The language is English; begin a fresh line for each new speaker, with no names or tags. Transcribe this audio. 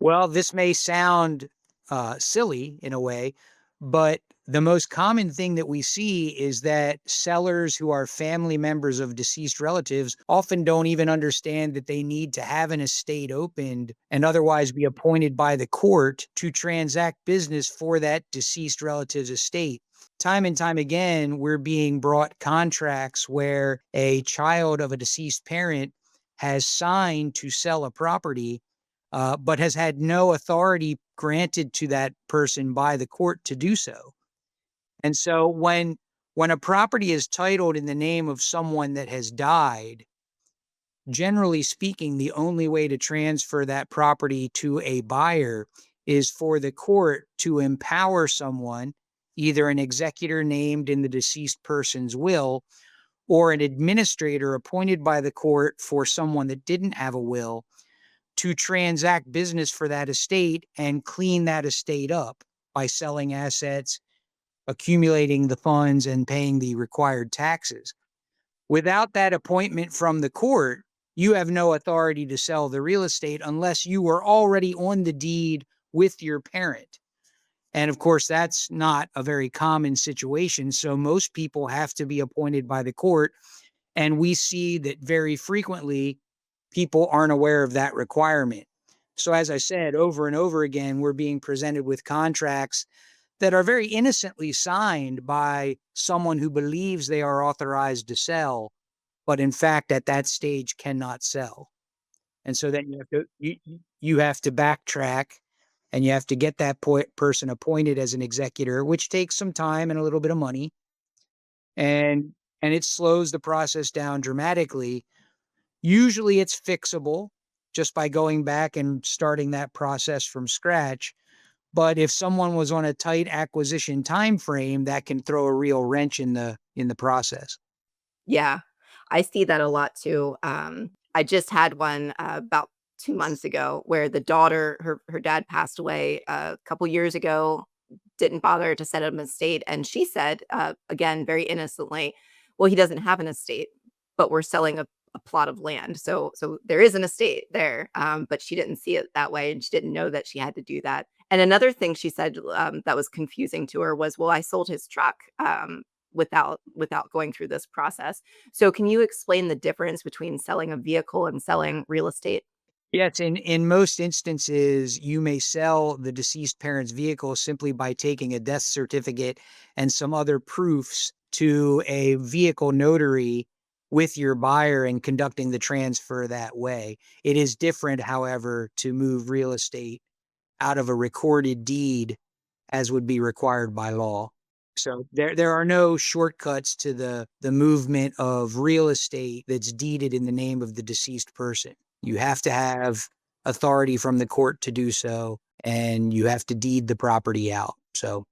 Well, this may sound silly in a way, but the most common thing that we see is that sellers who are family members of deceased relatives often don't even understand that they need to have an estate opened and otherwise be appointed by the court to transact business for that deceased relative's estate. Time and time again, we're being brought contracts where a child of a deceased parent has signed to sell a property, but has had no authority granted to that person by the court to do so. And so when a property is titled in the name of someone that has died, generally speaking, the only way to transfer that property to a buyer is for the court to empower someone, either an executor named in the deceased person's will or an administrator appointed by the court for someone that didn't have a will, to transact business for that estate and clean that estate up by selling assets, accumulating the funds, and paying the required taxes. Without that appointment from the court, you have no authority to sell the real estate unless you were already on the deed with your parent. And of course, that's not a very common situation. So most people have to be appointed by the court. And we see that very frequently people aren't aware of that requirement. So, as I said, over and over again, we're being presented with contracts that are very innocently signed by someone who believes they are authorized to sell, but in fact, at that stage cannot sell. And so then you have to backtrack and you have to get that person appointed as an executor, which takes some time and a little bit of money, and it slows the process down dramatically. Usually it's fixable just by going back and starting that process from scratch. But if someone was on a tight acquisition time frame, that can throw a real wrench in the process.
Yeah, I see that a lot too. I just had one about 2 months ago where the daughter, her dad passed away a couple years ago, didn't bother to set up an estate, and she said, again, very innocently, "Well, he doesn't have an estate, but we're selling a plot of land, so there is an estate there." But she didn't see it that way, and she didn't know that she had to do that. And another thing she said that was confusing to her was, "Well, I sold his truck." Without going through this process. So can you explain the difference between selling a vehicle and selling real estate?
Yes, in most instances, you may sell the deceased parent's vehicle simply by taking a death certificate and some other proofs to a vehicle notary with your buyer and conducting the transfer that way. It is different, however, to move real estate out of a recorded deed as would be required by law. So there are no shortcuts to the movement of real estate that's deeded in the name of the deceased person. You have to have authority from the court to do so, and you have to deed the property out. So